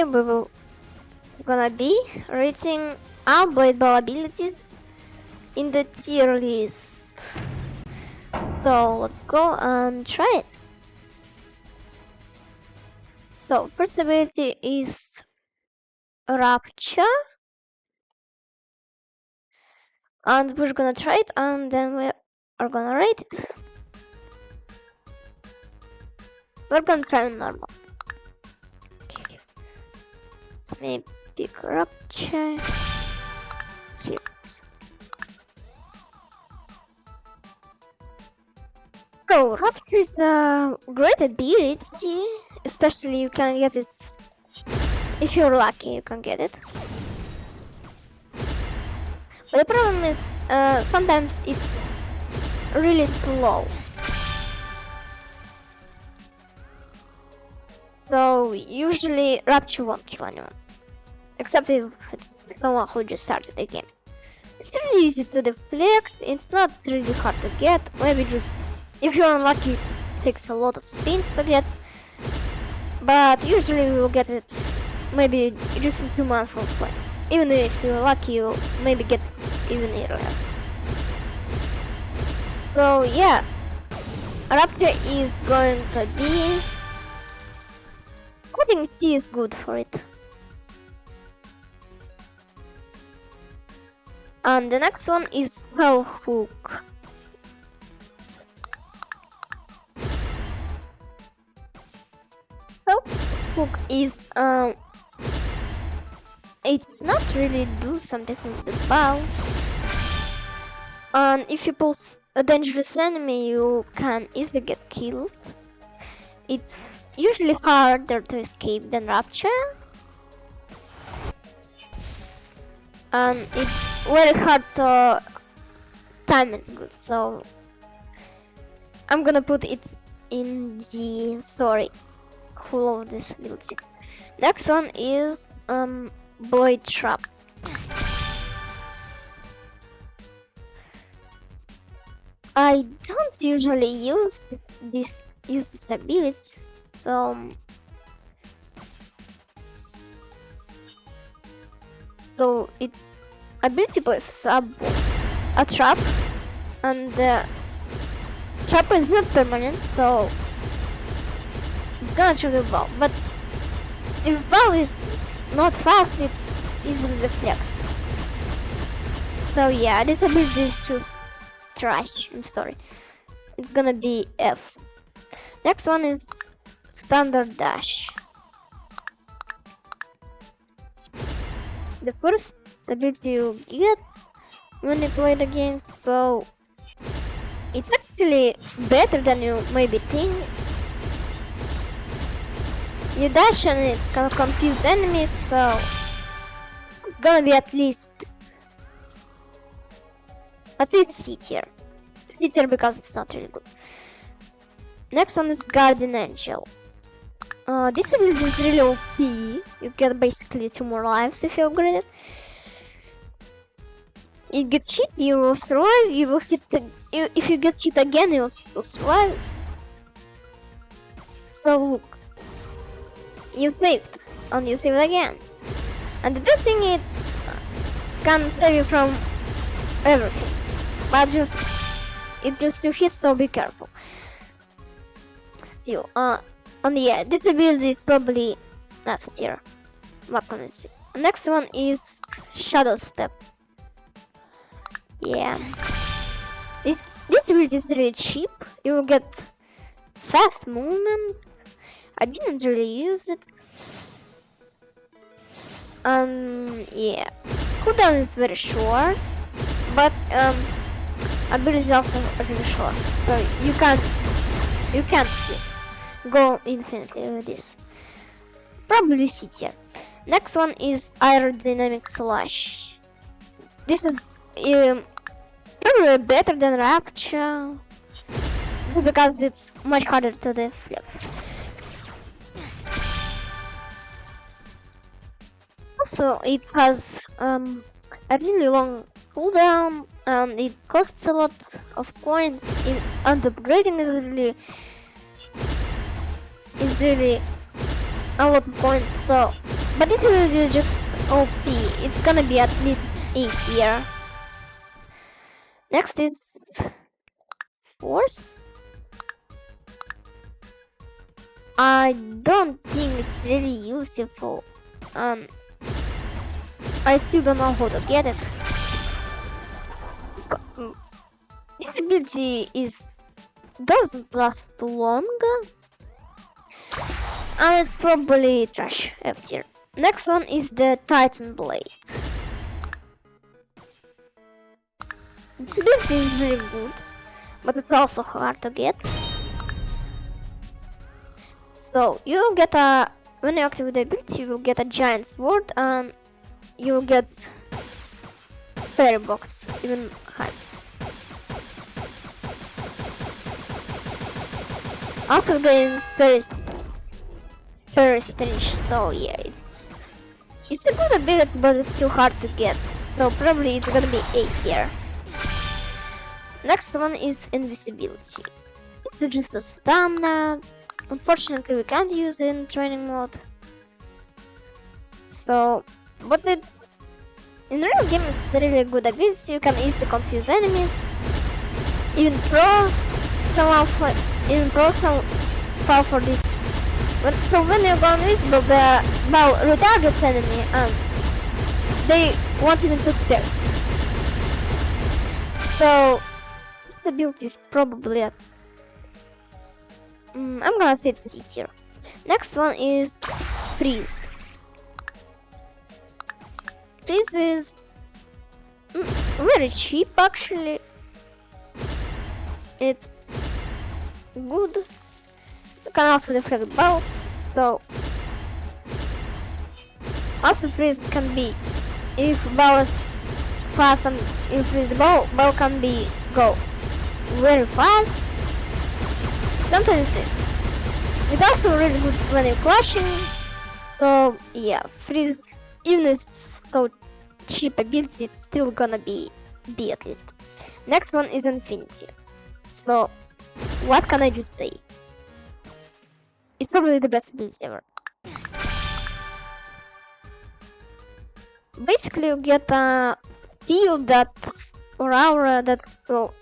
we will gonna be rating our blade ball abilities in the tier list. So let's go and try it. So first ability is Rapture, and we're gonna try it, and then we are gonna rate it. We're gonna try normal. Okay. Let's maybe pick Rapture. Here. So Rapture is a great ability, especially you can get it if you're lucky. You can get it. But the problem is sometimes it's really slow. So usually Rapture won't kill anyone, except if it's someone who just started the game. It's really easy to deflect. It's not really hard to get. Maybe just if you're unlucky, it takes a lot of spins to get. But usually you will get it maybe just in 2 months of play. Even if you're lucky, you'll maybe get even earlier. So yeah, Raptor is going to be... I think C is good for it. And the next one is Fell Hook. Fell Hook is it not really do something with the bow. And if you pulse a dangerous enemy, you can easily get killed. It's usually harder to escape than Rapture. And it's very hard to time it good, so I'm gonna put it in the sorry full of this ability. Next one is Blade Trap. I don't usually use this ability, so it ability places a trap, and the trap is not permanent, so it's gonna trigger ball. But if ball is not fast, it's easily deflect. So yeah, this ability is just trash. I'm sorry. It's gonna be F. Next one is Standard Dash. The first ability you get when you play the game, so it's actually better than you maybe think. You dash and it can confuse enemies, so it's gonna be at least C tier. C tier because it's not really good. Next one is Guardian Angel. This ability is really OP. You get basically 2 more lives if you upgrade it. You get hit, you will survive. You will hit. If you get hit again, you will still survive. So look, you saved, and you saved again. And the best thing, it can save you from everything. But it just to hit, so be careful. Still, and yeah, this ability is probably last tier. What can I see? Next one is Shadow Step. Yeah, this ability is really cheap. You will get fast movement. I didn't really use it. Yeah, cooldown is very short, but ability is also really short, so you can't use go infinitely with this. Probably C tier. Next one is Aerodynamic Slash. This is probably better than Rapture, because it's much harder to deflect. Also, it has a really long cooldown, and it costs a lot of coins, and upgrading is really a lot of points, so But this ability is just OP. It's gonna be at least 8 here. Next is Force. I don't think it's really useful. I still don't know how to get it. This ability doesn't last long, and it's probably trash F tier. Next one is the Titan Blade. This ability is really good, but it's also hard to get. So you get when you activate the ability, you will get a giant sword, and you'll get fairy box even higher. Also gains very strange, so yeah, it's a good ability, but it's too hard to get. So probably it's gonna be 8 here. Next one is invisibility. It's just a stamina. Unfortunately, we can't use it in training mode. So, but it's in real game, it's a really good ability. You can easily confuse enemies. Even pro some fall for this. So when you go invisible, the bow retargets enemy and they won't even suspect. So this ability is probably at I'm gonna say it's C tier. Next one is Freeze. Freeze is very cheap actually. It's good. You can also deflect bow. So also Freeze can be, if bow is fast and you freeze the bow can go very fast. Sometimes it's also really good when you're crashing. So yeah, Freeze, even if it's so cheap ability, it's still gonna be B at least. Next one is Infinity. So what can I just say? It's probably the best ability ever. Basically you get a field or aura that will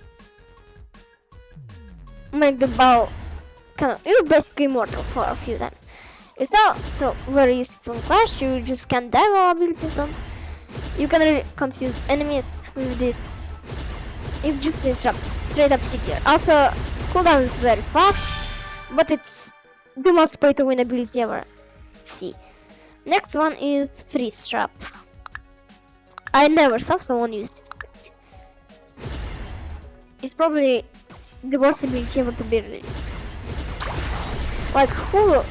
make the bow you're basically immortal for a few times. It's also very useful in Clash. You just can't die while abilities on. You can really confuse enemies with this. It just is straight up C tier. Also, cooldown is very fast, but it's the most pay to win ability ever. C. Next one is Freeze Trap. I never saw someone use this ability. It's probably the worst ability ever to be released. Like, who will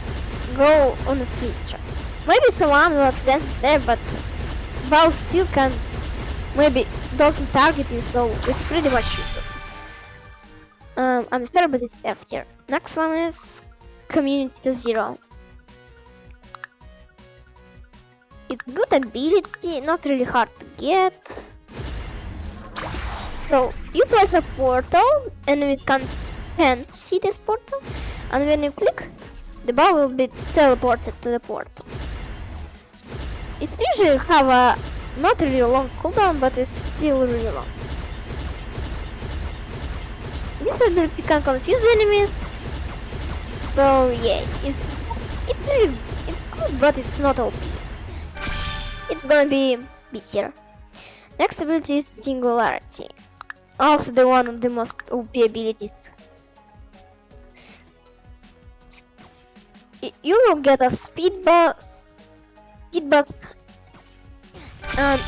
go on a freeze trap? Maybe someone will accidentally save, but Val still can, maybe doesn't target you, so it's pretty much useless. I'm sorry, but it's F tier. Next one is Community to Zero. It's good ability, not really hard to get. So you place a portal and we can't see this portal, and when you click, the ball will be teleported to the portal. It's usually have a not really long cooldown, but it's still really long. This ability can confuse enemies. So yeah, it's good, but it's not OP. It's gonna be B tier. Next ability is Singularity. Also the one of the most OP abilities. You will get a speed boost, and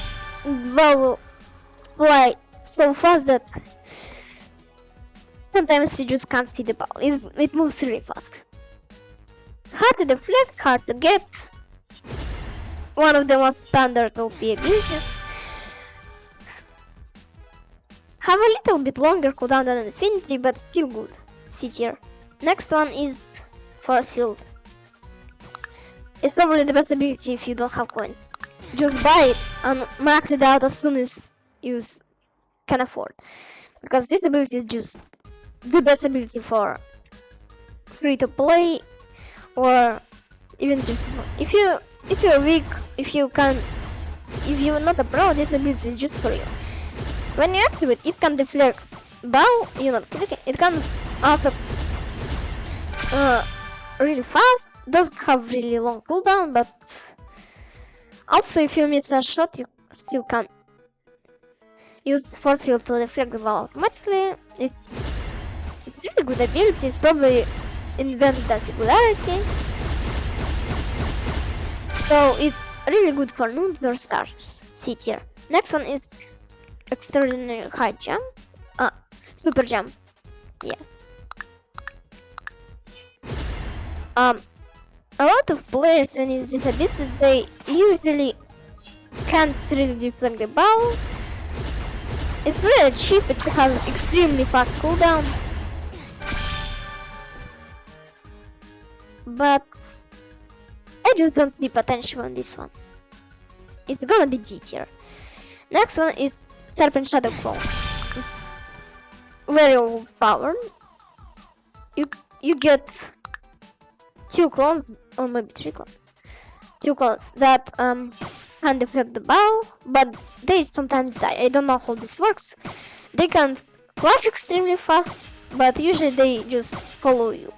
will fly so fast that sometimes you just can't see the ball. It moves really fast. Hard to deflect, hard to get. One of the most standard OP abilities. Have a little bit longer cooldown than Infinity, but still good. C tier. Next one is Force Field. It's probably the best ability if you don't have coins. Just buy it and max it out as soon as you can afford. Because this ability is just the best ability for free to play, or even just if you if you're weak, if you're not a pro, this ability is just for you. When you activate, it can deflect bow, you're not clicking. It can also really fast, doesn't have really long cooldown, but also if you miss a shot, you still can use force field to deflect the ball automatically. It's really good ability. It's probably invented as singularity, so it's really good for noobs or stars. C tier. Next one is extraordinary high jump. Super jump. Yeah. A lot of players when use this ability, they usually can't really deflect the ball. It's really cheap. It has extremely fast cooldown, but I just don't see potential in this one. It's gonna be D tier. Next one is Serpent Shadow Claw. It's very overpowered. You get 2 clones, or maybe 3 clones. 2 clones that can deflect the bow, but they sometimes die. I don't know how this works. They can flash extremely fast, but usually they just follow you.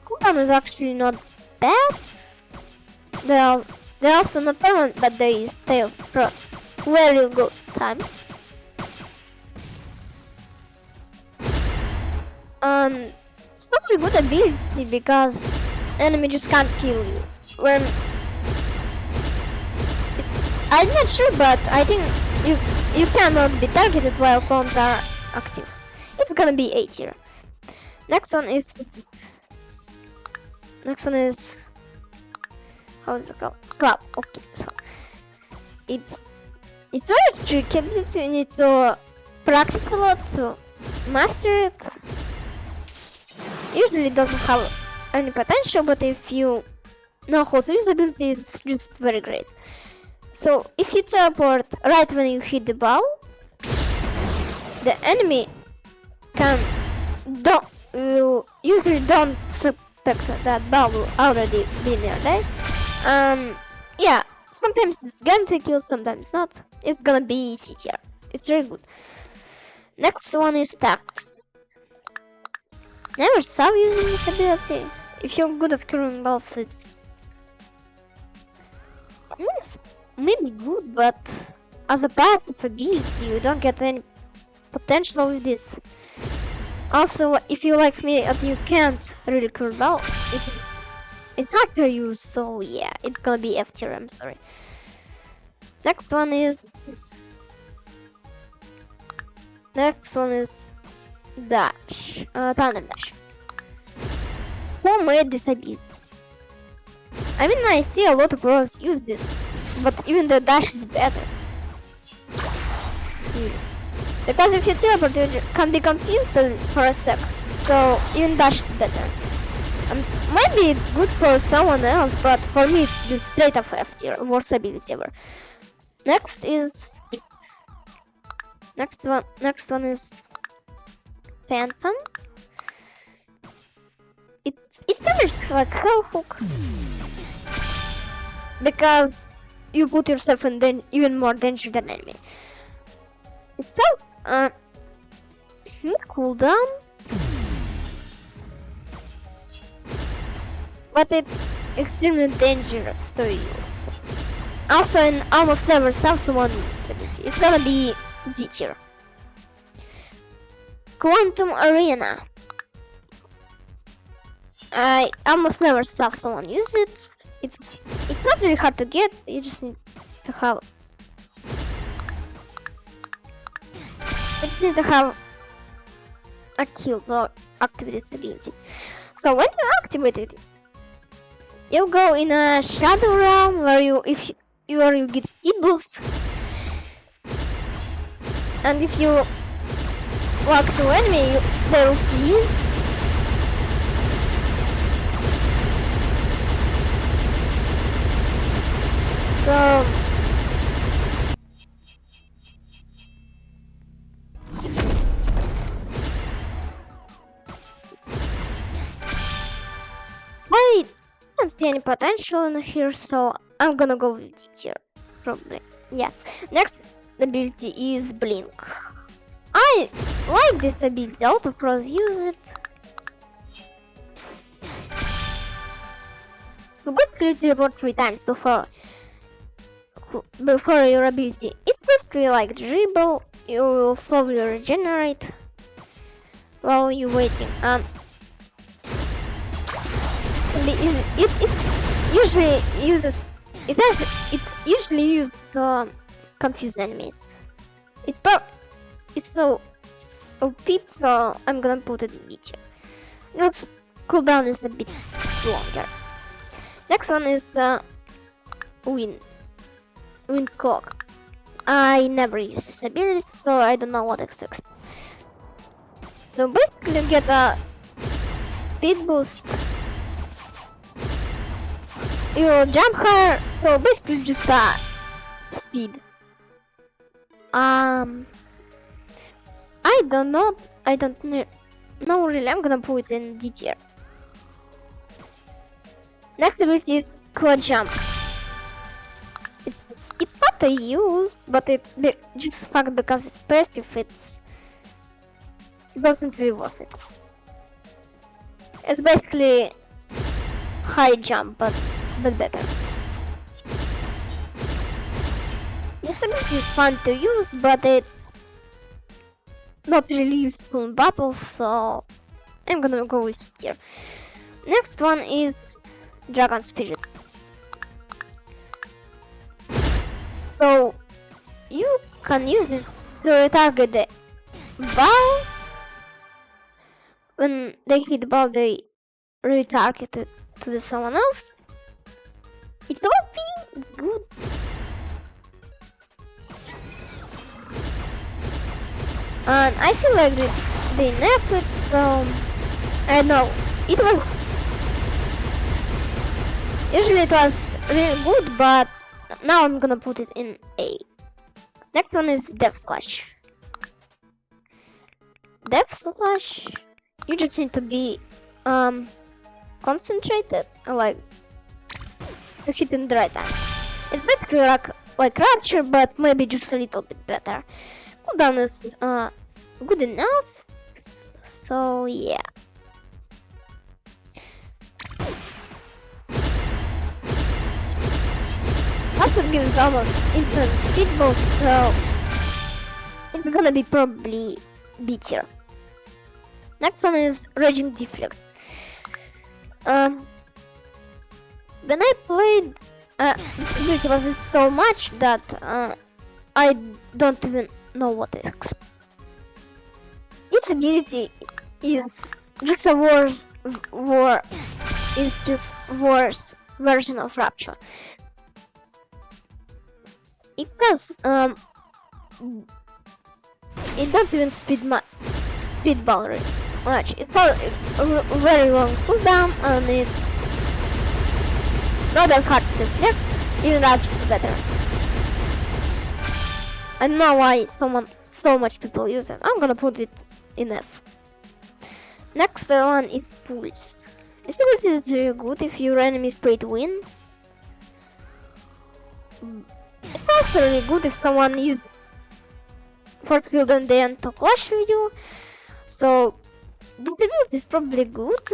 Cooldown is actually not bad. They're also not permanent, but they stay for very good time. It's probably good ability because enemy just can't kill you. I'm not sure, but I think you cannot be targeted while clones are active. It's gonna be A tier. Next one is how is it called? Slap. Okay, so it's very tricky ability. You need to practice a lot to master it. Usually it doesn't have any potential, but if you know how to use the ability, it's just very great. So if you teleport right when you hit the ball, the enemy usually don't suspect that ball will already be near there. Yeah, sometimes it's guaranteed to kill, sometimes not. It's gonna be C tier. It's very good. Next one is Tax. Never saw using this ability. If you're good at curving balls, it's maybe good, but as a passive ability, you don't get any potential with this. Also, if you like me and you can't really curve ball, it's hard to use, so yeah, it's gonna be F tier, I'm sorry. Next one is Dash, Thunder Dash. Who made this ability? I mean, I see a lot of pros use this, but even the dash is better. Because if you teleport, you can be confused for a second, so even dash is better. Maybe it's good for someone else, but for me it's just straight up F tier, worst ability ever. Next one is Phantom. It's pretty much like Hell Hook, because you put yourself in even more danger than enemy. It says cooldown, but it's extremely dangerous to use. Also, I almost never saw someone use this ability. It's gonna be D tier. Quantum Arena. I almost never saw someone use it. It's not really hard to get. You just need to have a kill or activate this ability. So when you activate it, you go in a shadow realm where you get speed boost, and if you walk to enemy, they will freeze. So don't see any potential in here, so I'm gonna go with D tier, probably. Yeah. Next ability is Blink. I like this ability. Auto pros use it. You got to teleport 3 times before your ability. It's basically like dribble. You will slowly regenerate while you're waiting. And it usually uses it's usually used to confuse enemies. It's so OP, so I'm gonna put it in B tier. Its cooldown is a bit longer. Next one is Wind Cloak. I never use this ability, so I don't know what to expect. So basically you get a speed boost. You jump higher, so basically just speed. I don't know really. I'm gonna put it in D tier. Next ability is Quad Jump. It's not a use, but it just fact because it's passive. It doesn't really worth it. It's basically high jump, but better. This ability is fun to use, but it's not really useful in battles, so I'm gonna go with tier. Next one is Dragon Spirits. So you can use this to retarget the ball. When they hit the ball, they retarget it to someone else. It's OP, it's good. And I feel like they nerfed it, so I don't know. Usually it was really good, but now I'm gonna put it in A. Next one is Death Slash. Death Slash, you just need to be concentrated, like to hit in the right time. It's basically like Rapture, but maybe just a little bit better. Cooldown is good enough, so yeah. Also gives almost infinite speed boost, so it's gonna be probably B tier. Next one is Raging Deflect. When I played, this ability was used so much that I don't even know what to expect. This ability is just a worse version of Rapture. It does it don't even speedball really much. It's a very long cooldown, and it's not that hard to deflect. Even Rapture is better. I don't know why so much people use them. I'm gonna put it in F. Next one is Pulse. This ability is really good if your enemies pay to win. It's also really good if someone uses force field and they want to clash with you. So this ability is probably good.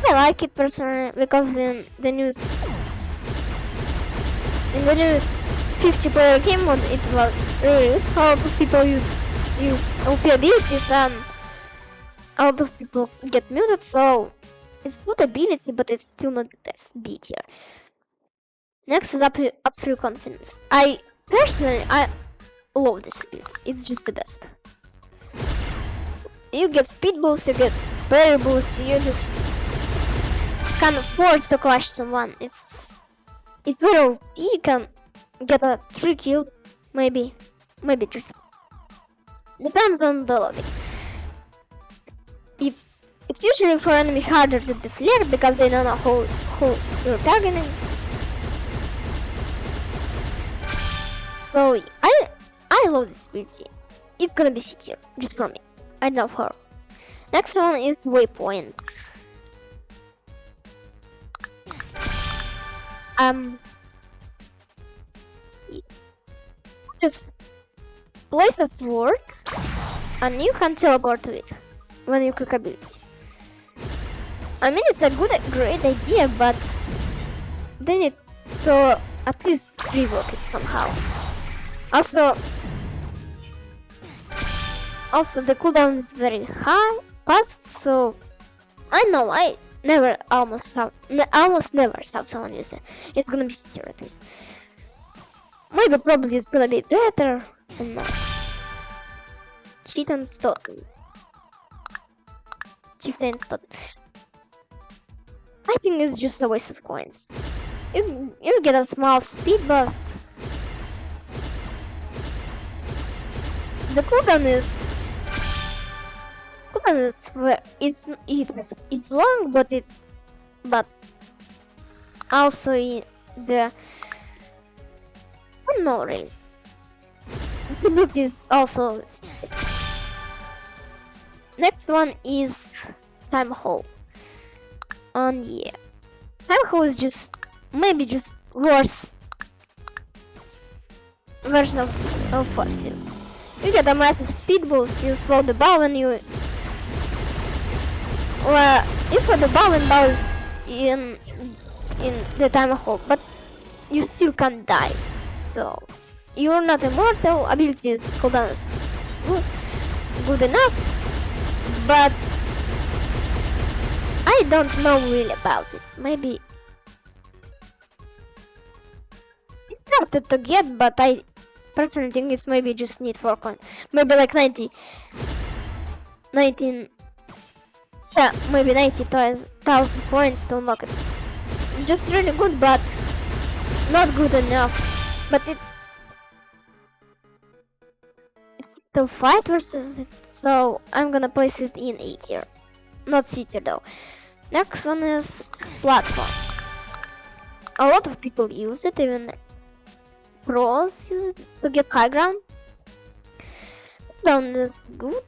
I like it personally because in the newest 50 player game mode it was really useful. People use OP abilities and a lot of people get muted, so it's good ability, but it's still not the best. B tier. Next is Absolute Confidence. I love this ability. It's just the best. You get speed boost, you get parry boost, you just kind of forced to clash someone. It's very OP. You can get a 3 kill, maybe just depends on the lobby. It's usually for enemy harder to deflect because they don't know who you're targeting. So I love this ability. It's gonna be C tier, just for me. I know her. Next one is waypoint. Just place a sword and you can teleport to it when you click ability. I mean, it's a great idea, but they need to at least rework it somehow. Also, the cooldown is very fast, so I know I almost never saw someone use it. It's gonna be still at least. Maybe probably it's gonna be better. And no. Cheat and stop. Keep saying stop. I think it's just a waste of coins. You get a small speed boost. The cooldown is where it's long, but also I don't know really. Stability is also. Next one is time hole. And yeah, time hole is maybe just worse version of force field. You get a massive speed boost. You slow the bow and you slow the bow and bow is in the time hole, but you still can't die. So you're not immortal. Abilities cooldown is good enough, but I don't know really about it. Maybe it's hard to get, but I personally think it's maybe just need 4 coins. Maybe like 19. Yeah, maybe 90,000 points to unlock it. Just really good, but not good enough. But it's to fight versus it, so I'm gonna place it in A tier, not C tier though. Next one is platform. A lot of people use it, even pros use it to get high ground. Down is good.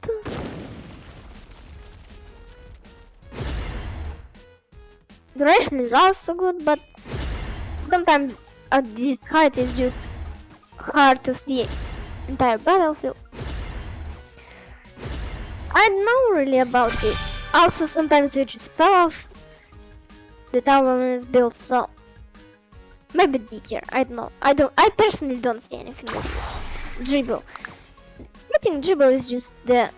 Duration is also good, but sometimes at this height it's just hard to see entire battlefield. I don't know really about this. Also, sometimes you just fell off the tower when it's built, so maybe D tier. I don't know. I personally don't see anything with it. Dribble. I think dribble is just the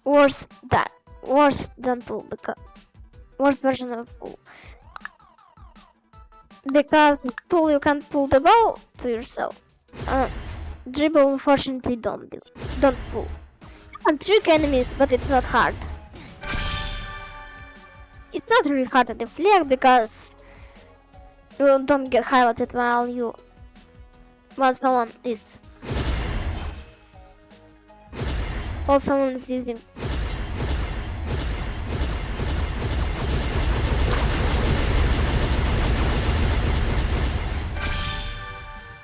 worst than pull, because worst version of pull. Because pull you can't pull the ball to yourself. Dribble unfortunately don't pull. You can trick enemies, but it's not hard. It's not really hard to deflect because you don't get highlighted while someone is using.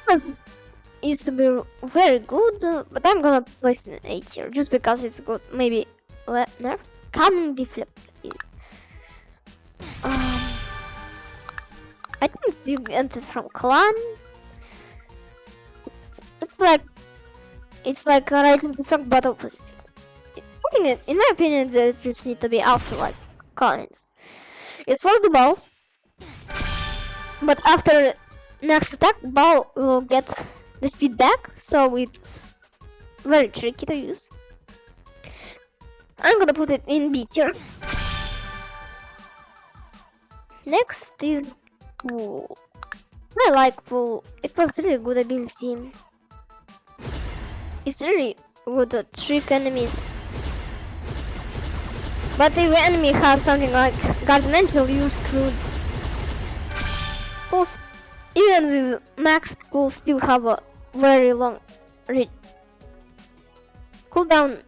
This used to be very good, but I'm gonna place it in A tier just because it's good. Maybe nerf calming deflect. I think you entered from clan. It's like a rising deflect but opposite. I think in my opinion they just need to be also like clans. It slows the ball, but after next attack, ball will get the speed back, so it's very tricky to use. I'm gonna put it in B tier. Next is pull. I like pull. It was really good ability. It's really good to trick enemies. But if the enemy has something like Guardian Angel, you're screwed. Pulls, even with maxed pull, still have a very long cooldown,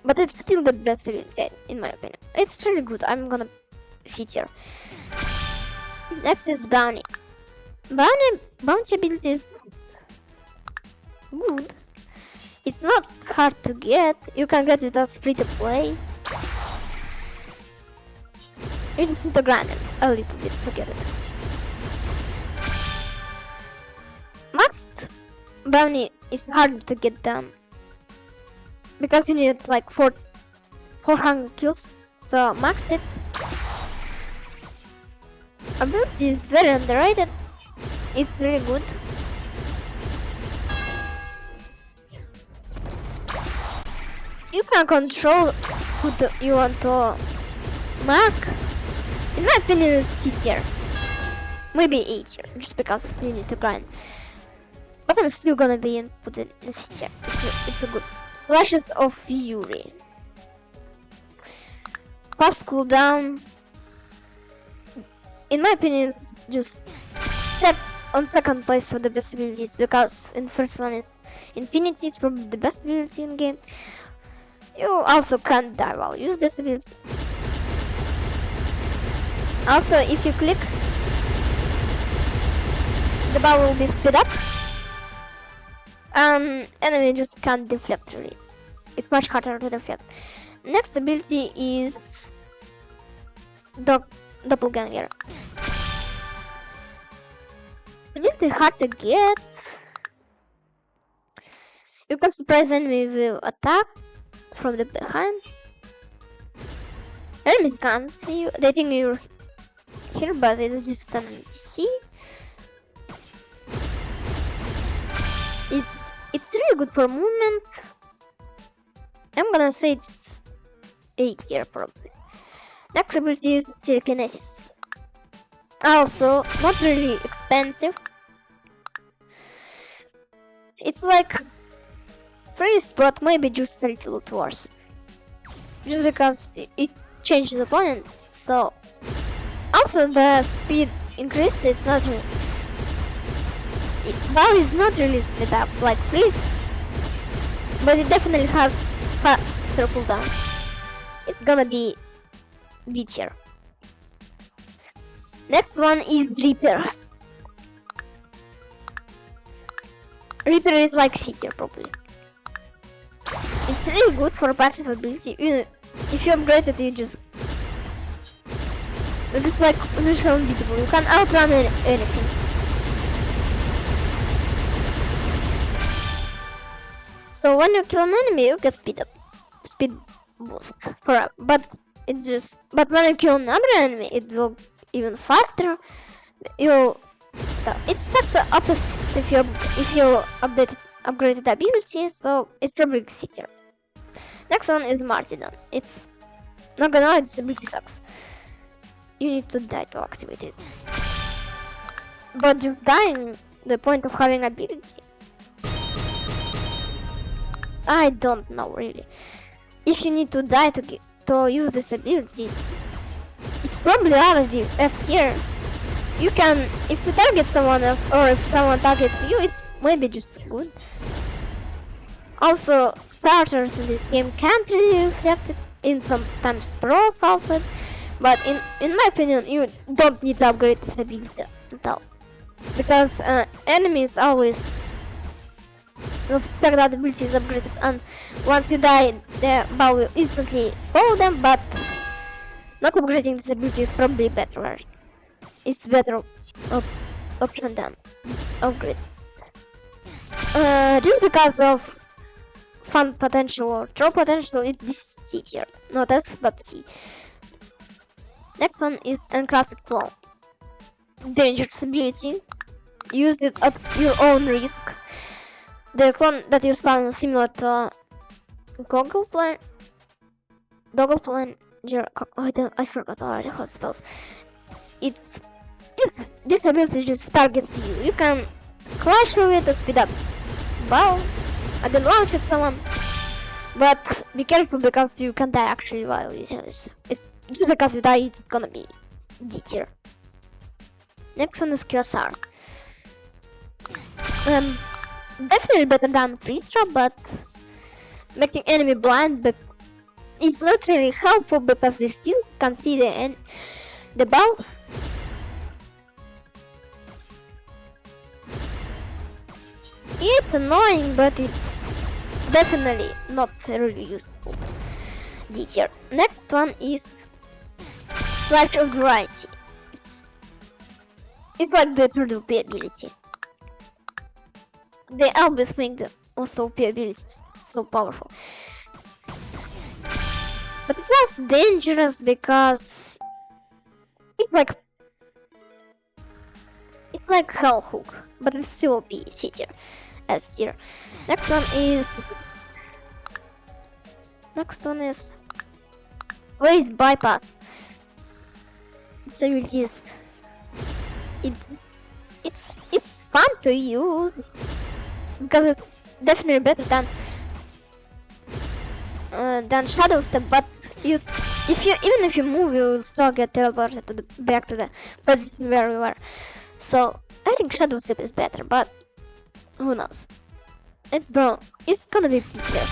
but it's still the best ability in my opinion. It's really good. I'm gonna sit here. Next is bounty. Bounty ability is good. It's not hard to get. You can get it as free to play. You just need to grind it a little bit to get it. Maxed bounty is hard to get done because you need like 400 kills to max it. Ability is very underrated. It's really good. You can control who you want to mark. In my opinion, it's C tier. Maybe A tier, just because you need to grind. But I'm still gonna put it in C tier. It's a good. Slashes of Fury. Fast cooldown. In my opinion, it's just set on second place for the best abilities, because in first one is Infinity, is probably the best ability in game. You also can't die while use this ability. Also, if you click, the bar will be speed up. Enemy just can't deflect really. It's much harder to deflect. Next ability is Doppelganger. Ability hard to get. You can surprise enemy with attack from the behind. Enemies can't see you. They think you're here, but it is just an NPC. It's really good for movement. I'm gonna say it's 8 here probably. Next ability is Telekinesis. Also, not really expensive. It's like freeze, but maybe just a little bit worse. Just because it changes the opponent. So, also the speed increased. It's not really. Bow is not really speed up like freeze, but it definitely has faster cooldown. It's gonna be B tier. Next one is Reaper. Reaper is like C tier probably. It's really good for passive ability. If you upgrade it, it's like visual unbeatable. You can outrun anything. So when you kill an enemy, you get speed boost but when you kill another enemy, it will even faster. It stacks up to 6 if you upgraded ability, so it's probably C tier. Next one is Martyrdom. It's not gonna lie, this ability sucks. You need to die to activate it. But just dying, the point of having ability, I don't know really. If you need to die to use this ability, it's probably already F tier. You can, if you target someone or if someone targets you, it's maybe just good. Also, starters in this game can't really reflect it in sometimes pro outfit, but in my opinion, you don't need to upgrade this ability at all, because enemies always will suspect that the ability is upgraded, and once you die, the bow will instantly follow them. But not upgrading this ability is probably better. It's better option than upgrade. Just because of fun potential or throw potential, it's C tier. Not S, but C. Next one is Uncrafted Clone. Dangerous ability. Use it at your own risk. The clone that you spawn is similar to Goggle Plan. I forgot already how it spells. This ability just targets you. You can clash through it to speed up. Wow, I don't launch at someone, but be careful because you can die actually while using this. It's just because you die, it's gonna be D tier. Next one is QSR. Definitely better than freeze trap, but making enemy blind, but it's not really helpful because they still can see the bow. It's annoying, but it's definitely not really useful. D tier. Next one is Slash of Variety. It's like the third OP ability. They always make the also OP abilities so powerful. But it's also dangerous because it's like Hell Hook, but it's still OP. C tier, S tier. Next one is Waste Bypass. Its abilities. It's fun to use because it's definitely better than Shadow Step, but even if you move, you will still get teleported back to the position where you were. So I think Shadow Step is better, but who knows? It's gonna be better.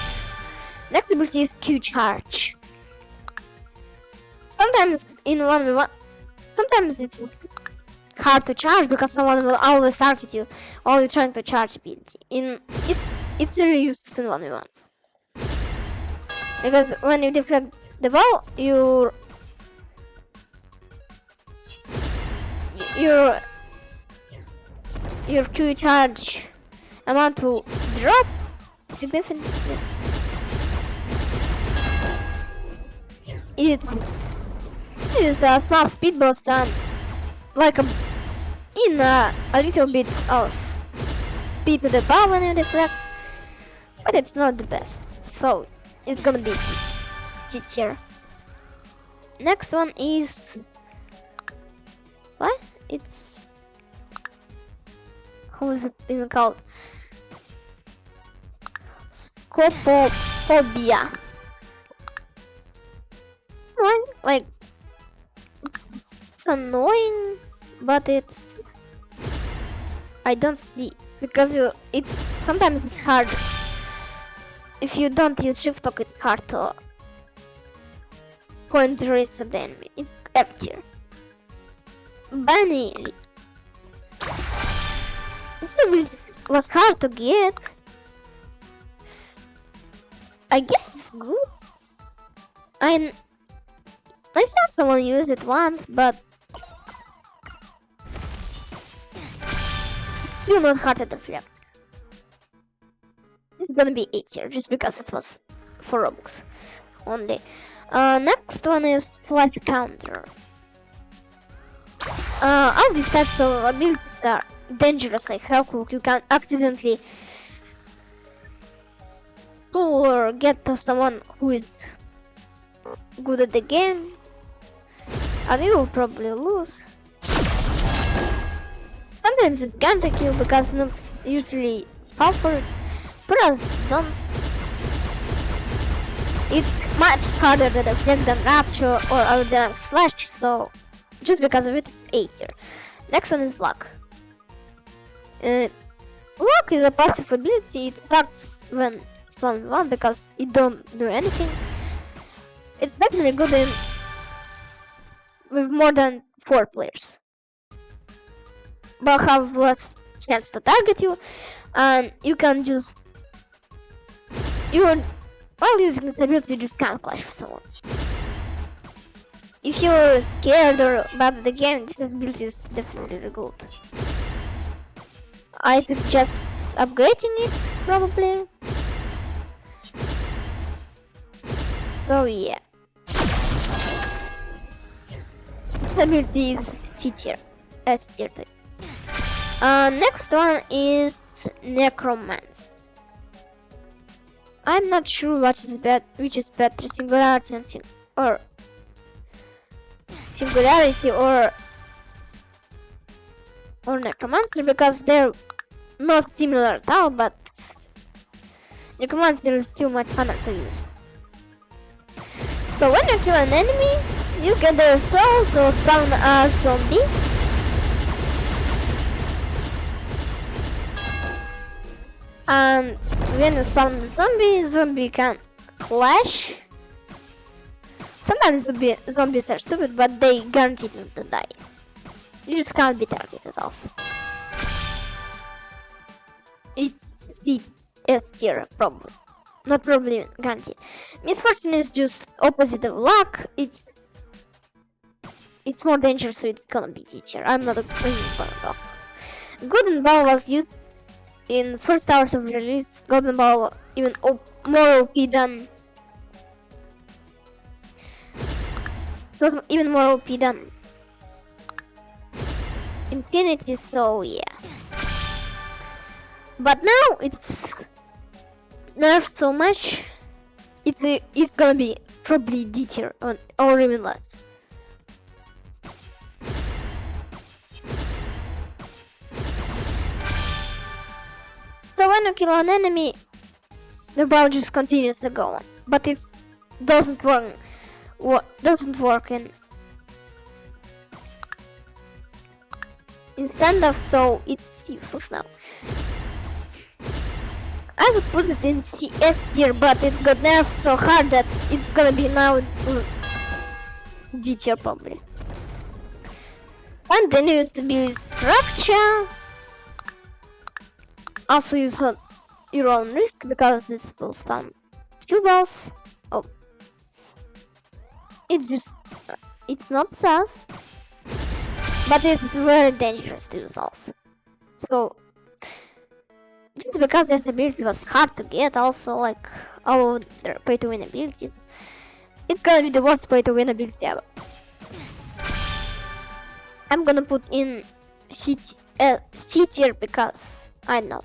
Next ability is Q Charge. Sometimes in 1v1, sometimes it's hard to charge because someone will always target you while you're trying to charge ability. It's really useless in 1v1s. Because when you deflect the ball, your Q charge amount to drop significantly. It's a small speed boost and like a little bit of speed to the ball when you deflect, but it's not the best. So it's gonna be C tier. Next one is what? It's how is it even called? Scopophobia. Right? Like it's annoying, but I don't see because sometimes it's hard. If you don't use shift lock, it's hard to point the race at the enemy. It's F tier. Bunny. This ability was hard to get. I guess it's good. I saw someone use it once, but it's still not hard to deflect. It's gonna be A tier just because it was for Roblox only. Next one is Flight Counter. All these types of abilities are dangerous, like Hell Hook. You can accidentally pull or get to someone who is good at the game, and you will probably lose. Sometimes it can't kill because noobs usually fall for it. Pros don't. It's much harder to deflect than Rapture or Aerodynamic Slash, so just because of it, it's A tier. Next one is Luck. Luck is a passive ability. It sucks when it's 1v1 because it don't do anything. It's definitely good with more than 4 players. But have less chance to target you, and you can just while using this ability, you just can't clash with someone. If you're scared or bad at the game, this ability is definitely good. I suggest upgrading it, probably. So yeah. This ability is C tier, S tier too. Next one is Necromance. I'm not sure which is better, Singularity or Necromancer, because they're not similar at all, but Necromancer is still much funner to use. So when you kill an enemy, you get their soul to spawn a zombie. And when you spawn a zombie can clash. Sometimes zombies are stupid, but they guarantee you to die. You just can't be targeted also. It's S tier, probably. not probably guaranteed. Misfortune is just opposite of luck. It's more dangerous, so it's gonna be teacher. I'm not a golden ball. Golden ball was used in first hours of release. Golden ball even more OP than it was even more OP than Infinity. So yeah. But now it's nerfed so much. It's gonna be probably D tier or even less. So when you kill an enemy, the ball just continues to go on, but it doesn't work in standoff, so it's useless now. I would put it in S tier, but it got nerfed so hard that it's gonna be now D tier probably. And then use the ability structure. Also use at your own risk because this will spam 2 balls. Oh. It's not sus, but it's very dangerous to use also. So just because this ability was hard to get, also like all of their pay to win abilities, it's gonna be the worst pay to win ability ever. I'm gonna put in C tier because I don't know.